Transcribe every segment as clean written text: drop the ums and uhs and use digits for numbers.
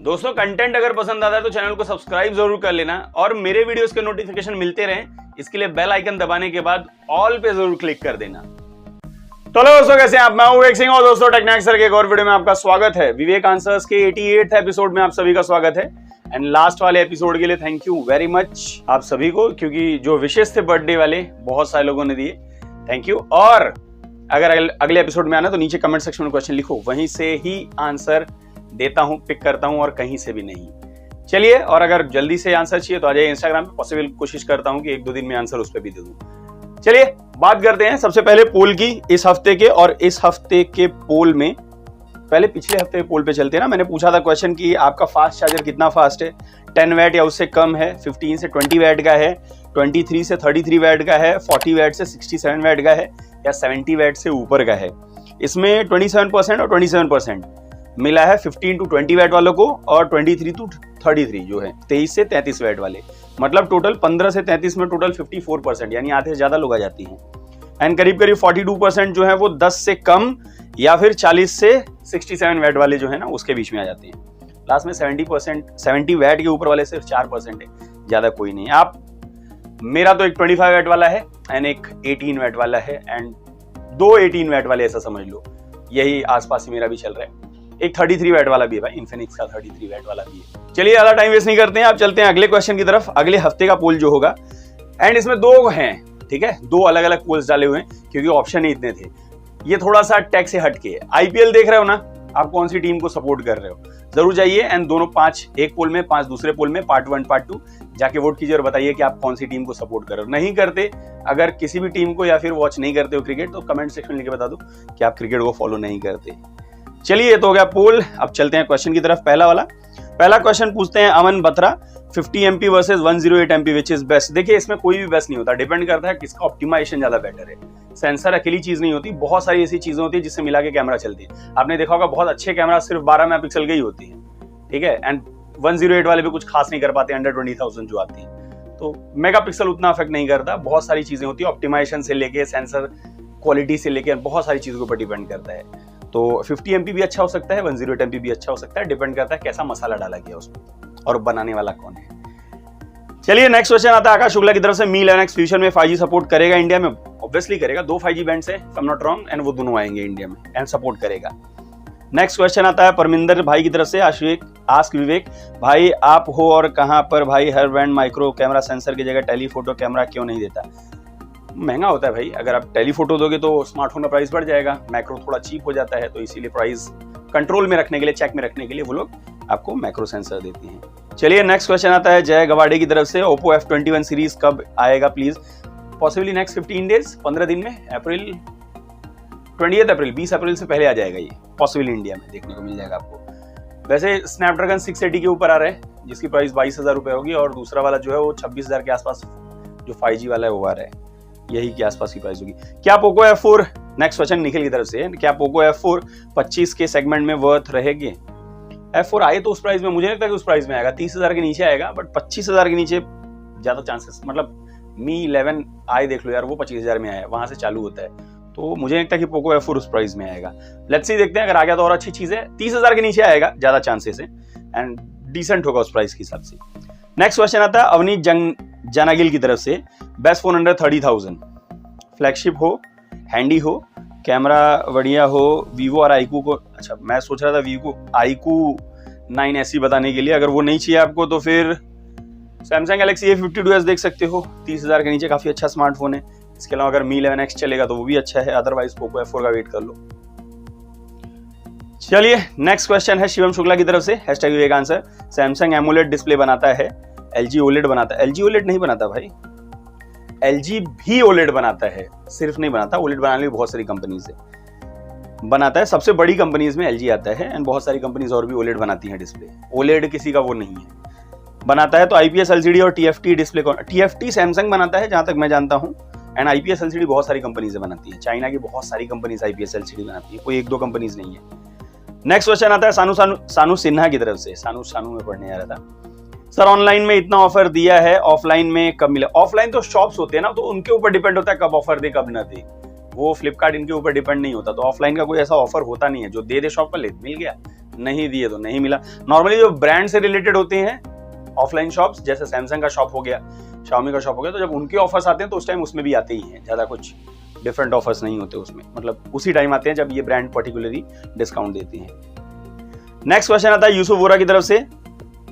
दोस्तों कंटेंट अगर पसंद आता है तो चैनल को सब्सक्राइब जरूर कर लेना और मेरे वीडियोस के नोटिफिकेशन मिलते रहें इसके लिए बेल आइकन दबाने के बाद ऑल पे जरूर क्लिक कर देना। तो दोस्तों कैसे हैं आप? मैं हूं विवेक सिंह और दोस्तों टेक्नैक सर के एक और वीडियो में आपका स्वागत है। विवेक आंसर्स के 88th एपिसोड में आप सभी का स्वागत है एंड लास्ट वाले एपिसोड के लिए थैंक यू वेरी मच आप सभी को, क्योंकि जो विशेष थे बर्थडे वाले बहुत सारे लोगों ने दिए, थैंक यू। और अगर अगले एपिसोड में आना तो नीचे कमेंट सेक्शन में क्वेश्चन लिखो, वहीं से ही आंसर देता हूं, पिक करता हूं और कहीं से भी नहीं। चलिए, और अगर जल्दी से आंसर चाहिए तो आ जाइए इंस्टाग्राम पे, पॉसिबल कोशिश करता हूं कि 1-2 दिन में आंसर उस पर भी दे दूं। चलिए बात करते हैं सबसे पहले पोल की, इस हफ्ते के और इस हफ्ते के पोल में। पहले पिछले हफ्ते के पोल पे चलते हैं ना। मैंने पूछा था क्वेश्चन कि आपका फास्ट चार्जर कितना फास्ट है, 10 वैट या उससे कम है, 15 से 20 वैट का है, 23 से 33 वैट का है, 40 वैट से 67 वैट का है या 70 वैट से ऊपर का है। इसमें 27% और 27% मिला है 15 to 20 वैट वालों को और 23 to 33 जो है 23 से 33 वैट वाले, मतलब टोटल 15 से 33 में टोटल 54%, यानी आधे से ज्यादा लोग आ जाती हैं। एंड करीब करीब 42% जो है वो 10 से कम या फिर 40 से 67 वैट वाले जो है ना उसके बीच में आ जाते हैं। लास्ट में 70 वैट के ऊपर वाले सिर्फ 4% है, ज्यादा कोई नहीं। आप मेरा तो एक 25 वैट वाला है एंड एक 18 वैट वाला है एंड 2 18 वैट वाले, ऐसा समझ लो, यही आसपास ही मेरा भी चल रहा है। एक 33 वैट वाला भी है भाई, इन्फिनिक्स का 33 वैट वाला भी है। चलिए ज्यादा टाइम वेस्ट नहीं करते हैं, आप चलते हैं अगले क्वेश्चन की तरफ, अगले हफ्ते का पोल जो होगा। एंड इसमें 2 हैं, ठीक है, 2 अलग अलग पोल्स डाले हुए हैं क्योंकि ऑप्शन ही इतने थे। ये थोड़ा सा टैग से हटके है। आईपीएल देख रहे हो ना, आप कौन सी टीम को सपोर्ट कर रहे हो, जरूर जाइए एंड दोनों 5 एक पोल में, 5 दूसरे पोल में, पार्ट 1 पार्ट 2 जाके वोट कीजिए और बताइए कि आप कौन सी टीम को सपोर्ट कर रहे हो। नहीं करते अगर किसी भी टीम को या फिर वॉच नहीं करते हो क्रिकेट, तो कमेंट सेक्शन में लिख के बता दो कि आप क्रिकेट को फॉलो नहीं करते। चलिए ये तो हो गया पोल, अब चलते हैं क्वेश्चन की तरफ। पहला क्वेश्चन पूछते हैं Aman Batra, 50 MP versus 108 MP which is best. देखिए इसमें कोई भी बेस्ट नहीं होता, डिपेंड करता है किसका ऑप्टिमाइजेशन ज्यादा बेटर है। सेंसर अकेली चीज नहीं होती, बहुत सारी ऐसी चीजें होती है जिससे मिला के कैमरा चलती है। आपने देखा होगा बहुत अच्छे कैमरा सिर्फ 12 मेगापिक्सल के ही होती है, ठीक है, एंड 108 वाले भी कुछ खास नहीं कर पाते, अंडर 20,000 जो आती है। तो मेगापिक्सल उतना अफेक्ट नहीं करता, बहुत सारी चीजें होती है, ऑप्टिमाइजेशन से लेके सेंसर क्वालिटी से लेके बहुत सारी चीजों के ऊपर डिपेंड करता है। तो 50 MP भी अच्छा हो सकता है, 108 MP भी अच्छा हो सकता है, डिपेंड करता है कैसा मसाला डाला गया उसमें और बनाने वाला कौन है। चलिए नेक्स्ट क्वेश्चन आता है आकाश शुक्ला की तरफ से, Mi 11X फ्यूचर में 5G सपोर्ट करेगा इंडिया में? ऑब्वियसली करेगा, 2 5G बैंड्स है, if I'm not wrong, and वो दोनों आएंगे इंडिया में एंड सपोर्ट करेगा। नेक्स्ट क्वेश्चन आता है परमिंदर भाई की तरफ से, आस्क विवेक भाई आप हो और कहां पर भाई हर ब्रांड माइक्रो कैमरा सेंसर की जगह टेलीफोटो कैमरा क्यों नहीं देता? महंगा होता है भाई, अगर आप टेलीफोटो दोगे तो स्मार्टफोन का प्राइस बढ़ जाएगा, मैक्रो थोड़ा चीप हो जाता है, तो इसीलिए प्राइस कंट्रोल में रखने के लिए, चेक में रखने के लिए वो लोग आपको मैक्रो सेंसर देते हैं। चलिए नेक्स्ट क्वेश्चन आता है जय गवाड़े की तरफ से, Oppo F21 सीरीज कब आएगा प्लीज? पॉसिबली नेक्स्ट 15 डेज, 15 दिन में, अप्रैल 20 अप्रैल, 20 अप्रैल से पहले आ जाएगा ये, पॉसिबली इंडिया में देखने को मिल जाएगा आपको। वैसे स्नैपड्रैगन 680 के ऊपर आ रहा है जिसकी प्राइस 22,000 रुपए होगी और दूसरा वाला जो है वो 26,000 के आसपास, जो 5G वाला है वो आ रहा है, यही के आसपास की प्राइस होगी। क्या Poco F4, next question Nikhil की तरफ से, क्या पोको F4 25 के सेगमेंट में वर्थ रहेगी? F4 आए तो उस प्राइस में, मुझे लगता है कि उस प्राइस में आएगा, 30,000 के नीचे आएगा, बट 25,000 के नीचे ज्यादा चांसेस, मतलब Mi 11 आए देख लो यार, वो 25,000 में आया, वहां से चालू होता है, तो मुझे लगता है कि पोको F4 उस प्राइस में आएगा। लेट्स सी, देखते हैं, अगर आ गया तो और अच्छी चीज है, 30,000 के नीचे आएगा, ज्यादा चांसेस है एंड डिसेंट होगा उस प्राइस के हिसाब से। नेक्स्ट क्वेश्चन आता है अवनीत जनागिल की तरफ से, बेस्ट फोन अंडर 30,000, फ्लैगशिप हो, हैंडी हो, कैमरा बढ़िया हो, वीवो और आईकू को, अच्छा मैं सोच रहा था वीवो आईकू 9 SE बताने के लिए, अगर वो नहीं चाहिए आपको तो फिर सैमसंग गैलेक्सी A52s देख सकते हो, 30,000 के नीचे काफी अच्छा स्मार्टफोन है। इसके अलावा अगर Mi 11X चलेगा तो वो भी अच्छा है, अदरवाइज पोको F4 का वेट कर लो। चलिए नेक्स्ट क्वेश्चन है शिवम शुक्ला की तरफ से, #विवेक आंसर, सैमसंग एमोलेड डिस्प्ले बनाता है, LG OLED बनाता है? LG OLED नहीं बनाता भाई, LG भी OLED बनाता है, सिर्फ नहीं बनाता, OLED बनाने में बहुत सारी कंपनीज है, बनाता है, सबसे बड़ी कंपनीज में LG आता है एंड बहुत सारी कंपनीज और भी OLED बनाती हैं डिस्प्ले, OLED किसी का वो नहीं है, बनाता है तो IPS LCD और TFT डिस्प्ले, TFT सैमसंग बनाता है जहां तक मैं जानता हूं, एंड IPS LCD बहुत सारी कंपनीज बनाती है, चाइना की बहुत सारी कंपनीज IPS LCD बनाती है, कोई 1-2 कंपनीज नहीं है। नेक्स्ट क्वेश्चन आता है सानू सिन्हा की तरफ से, सानू में पढ़ने आ रहा था, सर ऑनलाइन में इतना ऑफर दिया है, ऑफलाइन में कब मिले? ऑफलाइन तो शॉप्स होते हैं ना, तो उनके ऊपर डिपेंड होता है कब ऑफर दे कब ना दे, वो फ्लिपकार्ट इनके ऊपर डिपेंड नहीं होता, तो ऑफलाइन का कोई ऐसा ऑफर होता नहीं है, जो दे शॉप पर ले मिल गया, नहीं दिए तो नहीं मिला। नॉर्मली जो ब्रांड से रिलेटेड होते हैं ऑफलाइन शॉप्स, जैसे सैमसंग का शॉप हो गया, Xiaomi का शॉप हो गया, तो जब उनके ऑफर्स आते हैं तो उस टाइम उसमें भी आते ही हैं, ज़्यादा कुछ डिफरेंट ऑफर्स नहीं होते उसमें, मतलब उसी टाइम आते हैं जब ये ब्रांड पर्टिकुलरली डिस्काउंट देती हैं। नेक्स्ट क्वेश्चन आता है यूसुफ वोरा की तरफ से,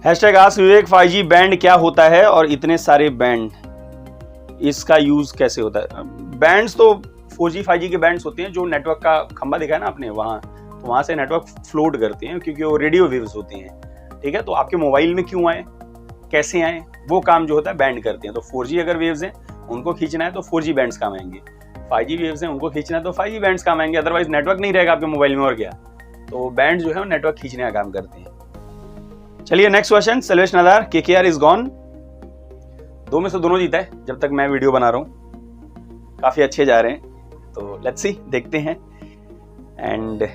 #आस्क विवेक 5G बैंड क्या होता है और इतने सारे बैंड इसका यूज कैसे होता है? बैंड्स तो 4G 5G के बैंड्स होते हैं जो नेटवर्क का खंभा देखा है ना आपने, वहां से नेटवर्क फ्लोट करते हैं क्योंकि वो रेडियो वेव्स होते हैं, ठीक है। तो आपके मोबाइल में क्यों आए, कैसे आए, वो काम जो होता है बैंड करते हैं। तो 4G अगर वेव्स हैं उनको खींचना है तो 4G बैंड्स काम आएंगे, 5G वेव्स हैं उनको खींचना है तो 5G बैंड्स काम आएंगे, अदरवाइज नेटवर्क नहीं रहेगा आपके मोबाइल में और क्या। तो बैंड जो है वो नेटवर्क खींचने का काम करते हैं। चलिए next question, Salvesh Nadar, KKR is gone. दो में से दोनों जीता है जब तक मैं वीडियो बना रहा हूं, काफी अच्छे जा रहे हैं, तो लेट्स सी, देखते हैं। एंड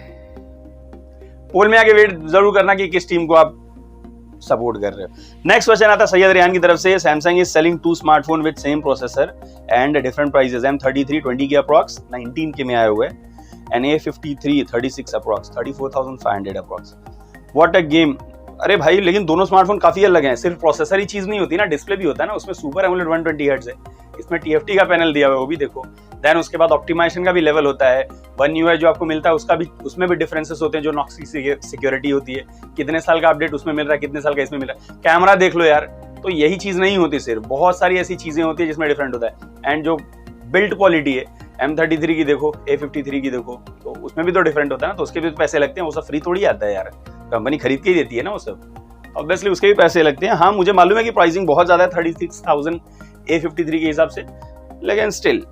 पोल में आके वेट जरूर करना कि किस टीम को आप सपोर्ट कर रहे हो। नेक्स्ट क्वेश्चन आता है सैयद रियान की तरफ से, Samsung is selling 2 smartphone with same processor and different prices, M33 20 के अप्रॉक्स 19 के में आए हुए, and A53 36 approx 34,500 approx. What a game. अरे भाई लेकिन दोनों स्मार्टफोन काफी अलग हैं, सिर्फ प्रोसेसर ही चीज नहीं होती ना, डिस्प्ले भी होता है ना, उसमें सुपर एमोलेड 120 हर्ट्ज है, इसमें TFT का पैनल दिया हुआ है वो भी देखो। देन उसके बाद ऑप्टिमाइजेशन का भी लेवल होता है, One UI जो आपको मिलता है उसका भी, उसमें भी डिफरेंसेस होते हैं, जो नॉक्स की सिक्योरिटी होती है, कितने साल का अपडेट उसमें मिल रहा है, कितने साल का इसमें मिल रहा है, कैमरा देख लो यार। तो यही चीज नहीं होती, सिर्फ बहुत सारी ऐसी चीजें होती है जिसमें डिफरेंट होता है। एंड जो बिल्ड क्वालिटी है, M33 की देखो, A53 की देखो, तो उसमें भी तो डिफरेंट होता है ना, तो उसके भी तो पैसे लगते हैं, वो सब फ्री थोड़ी आता है यार, कंपनी खरीद के ही देती है ना वो सब, ऑब्वियसली उसके भी पैसे लगते हैं। हाँ मुझे मालूम है कि प्राइसिंग बहुत ज्यादा है 36,000 A53 के हिसाब से, लेकिन स्टिल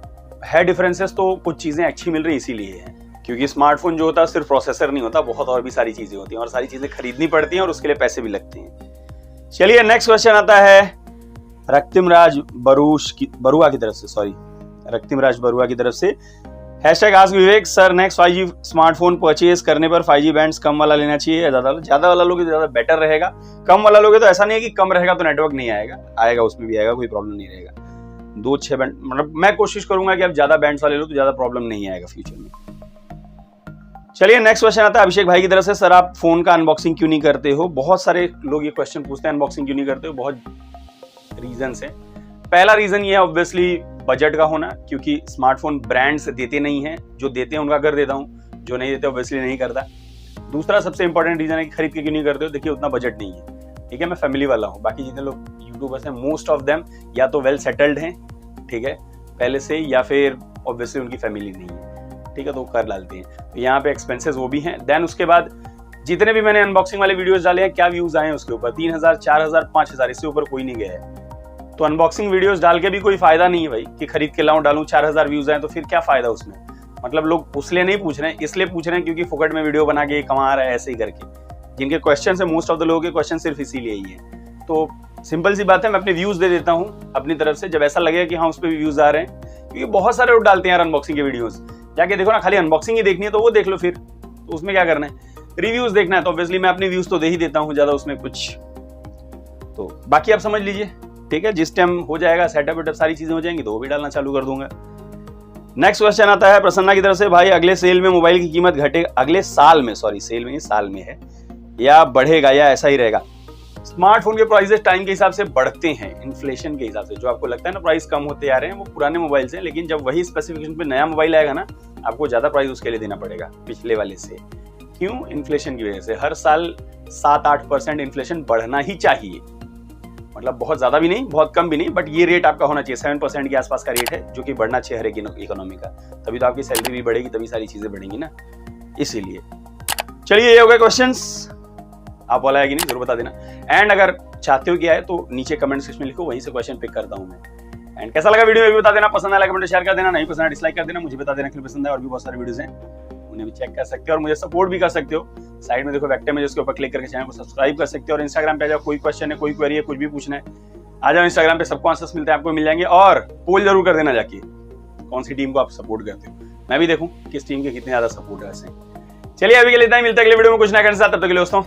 है डिफरेंसेस, तो कुछ चीजें अच्छी मिल रही इसीलिए है, क्योंकि स्मार्टफोन जो होता है सिर्फ प्रोसेसर नहीं होता, बहुत और भी सारी चीजें होती हैं और सारी चीजें खरीदनी पड़ती हैं और उसके लिए पैसे भी लगते हैं। चलिए नेक्स्ट क्वेश्चन आता है रक्तिमराज बरुआ की तरफ से, सॉरी रक्तिमराज बरुआ की तरफ से, #ask Vivek sir next 5G smartphone purchase करने पर 5G बैंड्स कम वाला लेना चाहिए या ज्यादा वाला लोगे तो ज्यादा बेटर रहेगा? कम वाला लोगे तो ऐसा नहीं है कि कम रहेगा तो नेटवर्क नहीं आएगा, आएगा, उसमें भी आएगा, कोई प्रॉब्लम नहीं रहेगा। 2-6 बैंड, मतलब मैं कोशिश करूंगा कि आप ज्यादा बैंड्स वाले लो तो ज्यादा प्रॉब्लम नहीं आएगा फ्यूचर में। चलिए नेक्स्ट क्वेश्चन आता है अभिषेक भाई की तरफ से, सर आप फोन का अनबॉक्सिंग क्यों नहीं करते हो? बहुत सारे लोग ये क्वेश्चन पूछते हैं अनबॉक्सिंग क्यों नहीं करते हो, बहुत रीजन है। पहला रीजन ये है ऑब्वियसली बजट का होना, क्योंकि स्मार्टफोन ब्रांड्स देते नहीं हैं, जो देते हैं उनका कर देता हूं, जो नहीं देते ऑब्वियसली नहीं करता। दूसरा सबसे इंपॉर्टेंट रीजन है कि खरीद के क्यों नहीं करते हो, देखिए उतना बजट नहीं है, ठीक है, मैं फैमिली वाला हूँ, बाकी जितने लोग यूट्यूबर्स हैं मोस्ट ऑफ देम या तो वेल सेटल्ड हैं, ठीक है, पहले से, या फिर ऑब्वियसली उनकी फैमिली नहीं है, ठीक है, तो कर डालते हैं, तो यहाँ पे एक्सपेंसेस वो भी हैं। देन उसके बाद जितने भी मैंने अनबॉक्सिंग वाले वीडियोस डाले हैं, क्या व्यूज आए हैं उसके ऊपर, 3,000 4,000 5,000, इससे ऊपर कोई नहीं गया है। तो अनबॉक्सिंग वीडियोस डाल के भी कोई फायदा नहीं है भाई, कि खरीद के लाऊं डालूं 4,000 व्यूज आए तो फिर क्या फायदा उसमें। मतलब लोग उसलिए नहीं पूछ रहे हैं, इसलिए पूछ रहे हैं क्योंकि फुकट में वीडियो बना के कमा रहा है ऐसे ही करके, जिनके क्वेश्चन है मोस्ट ऑफ द लोगों के क्वेश्चन सिर्फ इसीलिए ही है। तो सिंपल सी बात है, मैं अपने व्यूज दे देता हूँ अपनी तरफ से, जब ऐसा लगेगा कि हाँ उस पर भी व्यूज आ रहे हैं, क्योंकि बहुत सारे लोग डालते हैं यार अनबॉक्सिंग के वीडियोस, जाके देखो ना, खाली अनबॉक्सिंग ही देखनी है तो वो देख लो, फिर तो उसमें क्या करना है, रिव्यूज देखना है तो ऑब्वियसली मैं अपने व्यूज तो दे ही देता हूँ ज्यादा, उसमें कुछ तो बाकी आप समझ लीजिए, ठीक है। जिस टाइम हो जाएगा सेटअप वेटअप सारी चीजें हो जाएंगी तो वो भी डालना चालू कर दूंगा। नेक्स्ट क्वेश्चन आता है प्रसन्ना की तरफ से, भाई अगले सेल में मोबाइल की कीमत घटेगा, अगले साल में, सॉरी सेल में, साल में है, या बढ़ेगा या ऐसा ही रहेगा? स्मार्टफोन के प्राइसेस टाइम के हिसाब से बढ़ते हैं, इन्फ्लेशन के हिसाब से। जो आपको लगता है ना प्राइस कम होते आ रहे हैं, वो पुराने मोबाइल से, लेकिन जब वही स्पेसिफिकेशन पे नया मोबाइल आएगा ना, आपको ज्यादा प्राइस उसके लिए देना पड़ेगा पिछले वाले से। क्यों? इन्फ्लेशन की वजह से। हर साल 7-8% इन्फ्लेशन बढ़ना ही चाहिए, मतलब बहुत ज्यादा भी नहीं बहुत कम भी नहीं, बट ये रेट आपका होना चाहिए, 7% के आसपास का रेट है, जो कि बढ़ना चाहिए हर एक इकोनॉमी का, तभी तो आपकी सैलरी भी बढ़ेगी, तभी सारी चीजें बढ़ेंगी ना, इसीलिए। चलिए ये हो गए क्वेश्चंस, आप वाला है कि नहीं जरूर बता देना। एंड अगर चाहते हो कि आए तो नीचे कमेंट सेक्शन में लिखो, वहीं से क्वेश्चन पिक करता हूं मैं। एंड कैसा लगा वीडियो ये भी बता देना, पसंद आया कमेंट शेयर कर देना, नहीं पसंद आया डिसलाइक कर देना, मुझे बता देना कि पसंद है। और भी बहुत सारे वीडियोस हैं, उन्हें भी चेक कर सकते हो और मुझे सपोर्ट भी कर सकते हो। साइड में देखो वेक्टर में, जिसके ऊपर क्लिक करके चैनल को सब्सक्राइब कर सकते हो। और इंस्टाग्राम पे आ जाओ, कोई क्वेश्चन है, कोई क्वेरी है, कुछ भी पूछना है, आ जाओ इंस्टाग्राम पे, सबको आंसर्स मिलते हैं, आपको मिल जाएंगे। और पोल जरूर कर देना जाके, कौन सी टीम को आप सपोर्ट करते हो, मैं भी देखूं किस टीम के कितने ज्यादा सपोर्ट है। चलिए अभी के लिए इतना ही, मिलता है अगले वीडियो में कुछ नया करने के साथ, तब तक के लिए दोस्तों